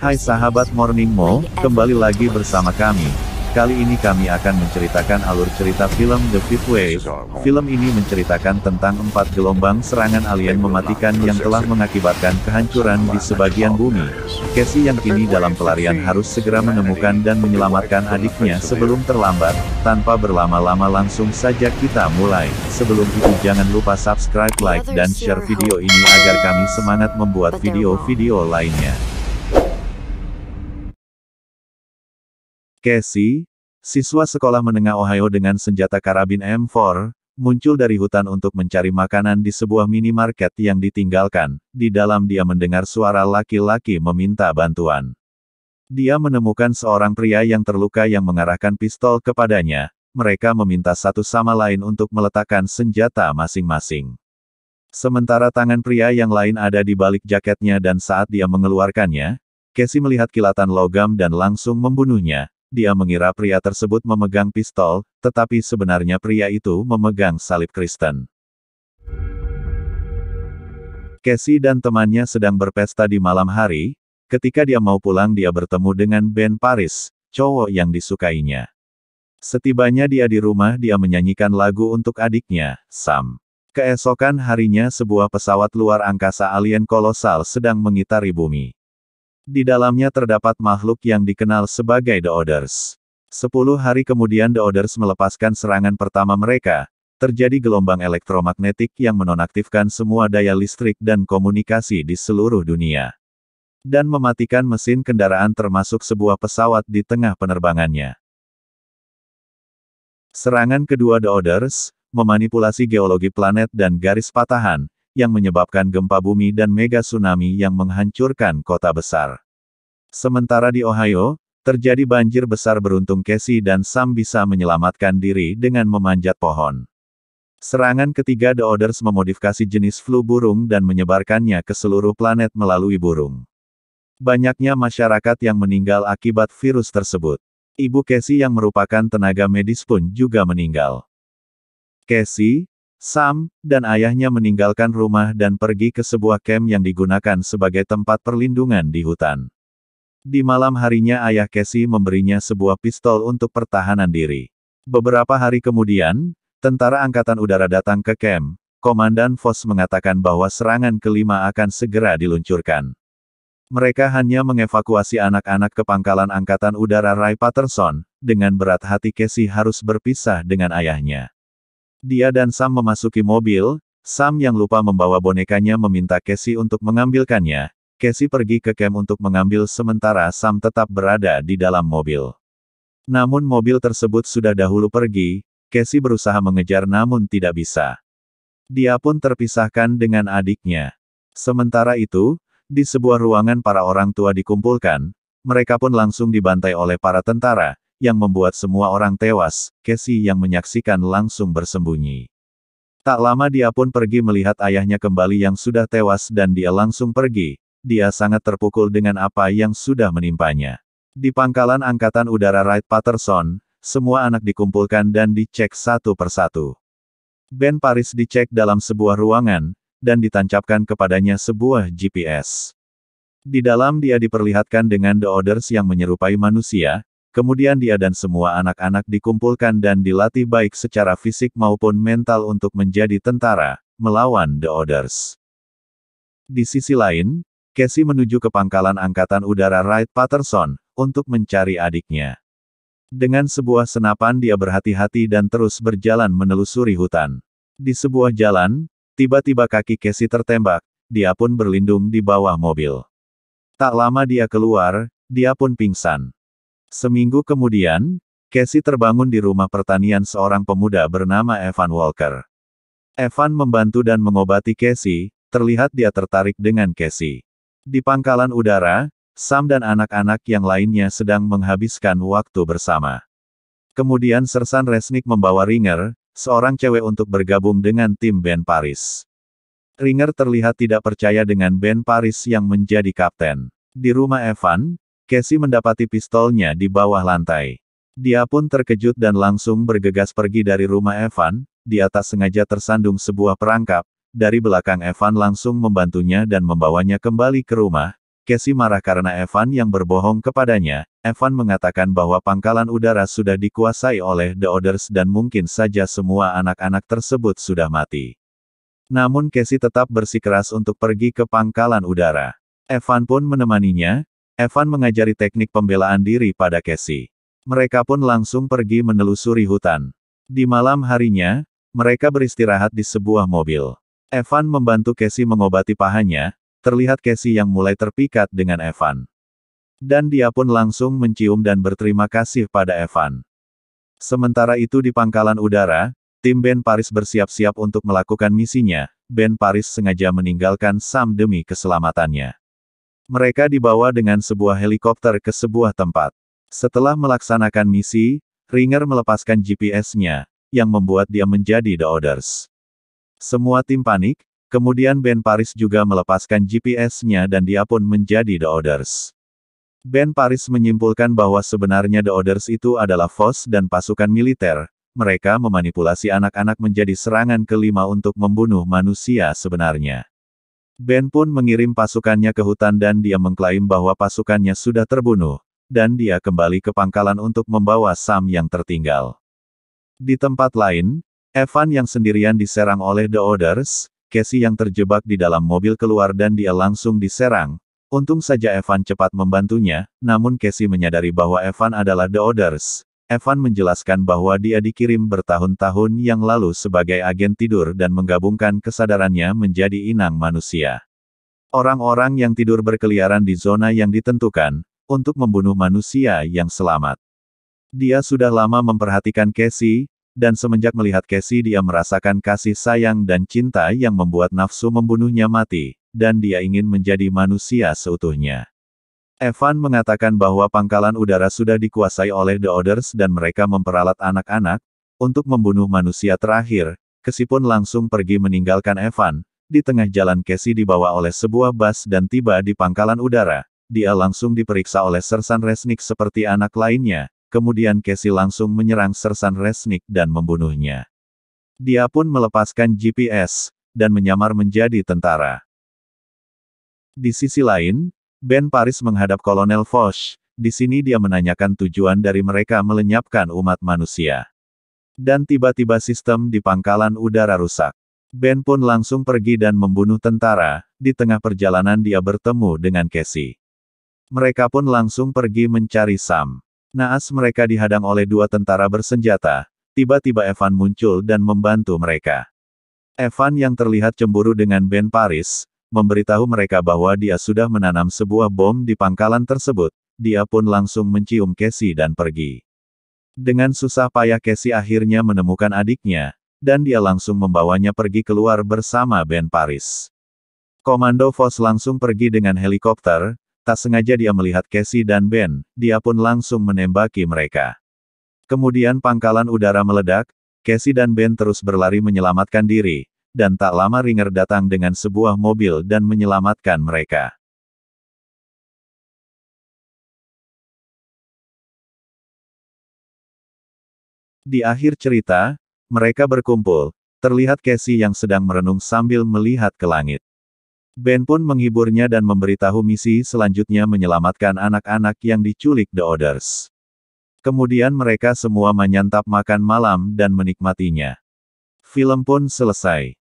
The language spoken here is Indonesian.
Hai sahabat Morning Mo, kembali lagi bersama kami. Kali ini kami akan menceritakan alur cerita film The Fifth Wave. Film ini menceritakan tentang 4 gelombang serangan alien mematikan yang telah mengakibatkan kehancuran di sebagian bumi. Casey yang kini dalam pelarian harus segera menemukan dan menyelamatkan adiknya sebelum terlambat. Tanpa berlama-lama langsung saja kita mulai. Sebelum itu jangan lupa subscribe, like, dan share video ini agar kami semangat membuat video-video lainnya. Casey, siswa sekolah menengah Ohio dengan senjata karabin M4, muncul dari hutan untuk mencari makanan di sebuah minimarket yang ditinggalkan. Di dalam dia mendengar suara laki-laki meminta bantuan. Dia menemukan seorang pria yang terluka yang mengarahkan pistol kepadanya. Mereka meminta satu sama lain untuk meletakkan senjata masing-masing. Sementara tangan pria yang lain ada di balik jaketnya dan saat dia mengeluarkannya, Casey melihat kilatan logam dan langsung membunuhnya. Dia mengira pria tersebut memegang pistol, tetapi sebenarnya pria itu memegang salib Kristen. Casey dan temannya sedang berpesta di malam hari. Ketika dia mau pulang dia bertemu dengan Ben Paris, cowok yang disukainya. Setibanya dia di rumah dia menyanyikan lagu untuk adiknya, Sam. Keesokan harinya sebuah pesawat luar angkasa alien kolosal sedang mengitari bumi. Di dalamnya terdapat makhluk yang dikenal sebagai The Others. 10 hari kemudian The Others melepaskan serangan pertama mereka. Terjadi gelombang elektromagnetik yang menonaktifkan semua daya listrik dan komunikasi di seluruh dunia. Dan mematikan mesin kendaraan termasuk sebuah pesawat di tengah penerbangannya. Serangan kedua The Others, memanipulasi geologi planet dan garis patahan, yang menyebabkan gempa bumi dan mega tsunami yang menghancurkan kota besar. Sementara di Ohio, terjadi banjir besar beruntung Casey dan Sam bisa menyelamatkan diri dengan memanjat pohon. Serangan ketiga The Others memodifikasi jenis flu burung dan menyebarkannya ke seluruh planet melalui burung. Banyaknya masyarakat yang meninggal akibat virus tersebut. Ibu Casey yang merupakan tenaga medis pun juga meninggal. Casey, Sam, dan ayahnya meninggalkan rumah dan pergi ke sebuah camp yang digunakan sebagai tempat perlindungan di hutan. Di malam harinya ayah Casey memberinya sebuah pistol untuk pertahanan diri. Beberapa hari kemudian, tentara angkatan udara datang ke camp. Komandan Voss mengatakan bahwa serangan kelima akan segera diluncurkan. Mereka hanya mengevakuasi anak-anak ke pangkalan angkatan udara Wright-Patterson. Dengan berat hati Casey harus berpisah dengan ayahnya. Dia dan Sam memasuki mobil. Sam yang lupa membawa bonekanya meminta Casey untuk mengambilkannya. Casey pergi ke camp untuk mengambil sementara Sam tetap berada di dalam mobil. Namun mobil tersebut sudah dahulu pergi. Casey berusaha mengejar namun tidak bisa. Dia pun terpisahkan dengan adiknya. Sementara itu, di sebuah ruangan para orang tua dikumpulkan. Mereka pun langsung dibantai oleh para tentara, yang membuat semua orang tewas. Casey yang menyaksikan langsung bersembunyi. Tak lama dia pun pergi melihat ayahnya kembali yang sudah tewas dan dia langsung pergi. Dia sangat terpukul dengan apa yang sudah menimpanya. Di pangkalan angkatan udara Wright-Patterson, semua anak dikumpulkan dan dicek satu persatu. Ben Paris dicek dalam sebuah ruangan, dan ditancapkan kepadanya sebuah GPS. Di dalam dia diperlihatkan dengan The Others yang menyerupai manusia. Kemudian dia dan semua anak-anak dikumpulkan dan dilatih baik secara fisik maupun mental untuk menjadi tentara, melawan The Others. Di sisi lain, Casey menuju ke pangkalan angkatan udara Wright-Patterson, untuk mencari adiknya. Dengan sebuah senapan dia berhati-hati dan terus berjalan menelusuri hutan. Di sebuah jalan, tiba-tiba kaki Casey tertembak, dia pun berlindung di bawah mobil. Tak lama dia keluar, dia pun pingsan. Seminggu kemudian, Casey terbangun di rumah pertanian seorang pemuda bernama Evan Walker. Evan membantu dan mengobati Casey, terlihat dia tertarik dengan Casey. Di pangkalan udara, Sam dan anak-anak yang lainnya sedang menghabiskan waktu bersama. Kemudian Sersan Resnick membawa Ringer, seorang cewek untuk bergabung dengan tim Ben Paris. Ringer terlihat tidak percaya dengan Ben Paris yang menjadi kapten. Di rumah Evan, Casey mendapati pistolnya di bawah lantai. Dia pun terkejut dan langsung bergegas pergi dari rumah Evan. Di atas sengaja tersandung sebuah perangkap. Dari belakang Evan langsung membantunya dan membawanya kembali ke rumah. Casey marah karena Evan yang berbohong kepadanya. Evan mengatakan bahwa pangkalan udara sudah dikuasai oleh The Others dan mungkin saja semua anak-anak tersebut sudah mati. Namun Casey tetap bersikeras untuk pergi ke pangkalan udara. Evan pun menemaninya. Evan mengajari teknik pembelaan diri pada Casey. Mereka pun langsung pergi menelusuri hutan. Di malam harinya, mereka beristirahat di sebuah mobil. Evan membantu Casey mengobati pahanya. Terlihat Casey yang mulai terpikat dengan Evan. Dan dia pun langsung mencium dan berterima kasih pada Evan. Sementara itu di pangkalan udara, tim Ben Paris bersiap-siap untuk melakukan misinya. Ben Paris sengaja meninggalkan Sam demi keselamatannya. Mereka dibawa dengan sebuah helikopter ke sebuah tempat. Setelah melaksanakan misi, Ringer melepaskan GPS-nya, yang membuat dia menjadi The Others. Semua tim panik. Kemudian Ben Paris juga melepaskan GPS-nya dan dia pun menjadi The Others. Ben Paris menyimpulkan bahwa sebenarnya The Others itu adalah FOS dan pasukan militer. Mereka memanipulasi anak-anak menjadi serangan kelima untuk membunuh manusia sebenarnya. Ben pun mengirim pasukannya ke hutan dan dia mengklaim bahwa pasukannya sudah terbunuh, dan dia kembali ke pangkalan untuk membawa Sam yang tertinggal. Di tempat lain, Evan yang sendirian diserang oleh The Others. Casey yang terjebak di dalam mobil keluar dan dia langsung diserang. Untung saja Evan cepat membantunya, namun Casey menyadari bahwa Evan adalah The Others. Evan menjelaskan bahwa dia dikirim bertahun-tahun yang lalu sebagai agen tidur dan menggabungkan kesadarannya menjadi inang manusia. Orang-orang yang tidur berkeliaran di zona yang ditentukan, untuk membunuh manusia yang selamat. Dia sudah lama memperhatikan Casey, dan semenjak melihat Casey dia merasakan kasih sayang dan cinta yang membuat nafsu membunuhnya mati, dan dia ingin menjadi manusia seutuhnya. Evan mengatakan bahwa pangkalan udara sudah dikuasai oleh The Others dan mereka memperalat anak-anak, untuk membunuh manusia terakhir. Casey pun langsung pergi meninggalkan Evan. Di tengah jalan Casey dibawa oleh sebuah bus dan tiba di pangkalan udara. Dia langsung diperiksa oleh Sersan Resnick seperti anak lainnya. Kemudian Casey langsung menyerang Sersan Resnick dan membunuhnya. Dia pun melepaskan GPS, dan menyamar menjadi tentara. Di sisi lain, Ben Paris menghadap Kolonel Foch. Di sini dia menanyakan tujuan dari mereka melenyapkan umat manusia. Dan tiba-tiba sistem di pangkalan udara rusak. Ben pun langsung pergi dan membunuh tentara. Di tengah perjalanan dia bertemu dengan Casey. Mereka pun langsung pergi mencari Sam. Naas mereka dihadang oleh dua tentara bersenjata. Tiba-tiba Evan muncul dan membantu mereka. Evan yang terlihat cemburu dengan Ben Paris, memberitahu mereka bahwa dia sudah menanam sebuah bom di pangkalan tersebut. Dia pun langsung mencium Casey dan pergi. Dengan susah payah Casey akhirnya menemukan adiknya, dan dia langsung membawanya pergi keluar bersama Ben Paris. Komando Foch langsung pergi dengan helikopter. Tak sengaja dia melihat Casey dan Ben, dia pun langsung menembaki mereka. Kemudian pangkalan udara meledak, Casey dan Ben terus berlari menyelamatkan diri, dan tak lama Ringer datang dengan sebuah mobil dan menyelamatkan mereka. Di akhir cerita, mereka berkumpul. Terlihat Casey yang sedang merenung sambil melihat ke langit. Ben pun menghiburnya dan memberitahu misi selanjutnya menyelamatkan anak-anak yang diculik The Others. Kemudian mereka semua menyantap makan malam dan menikmatinya. Film pun selesai.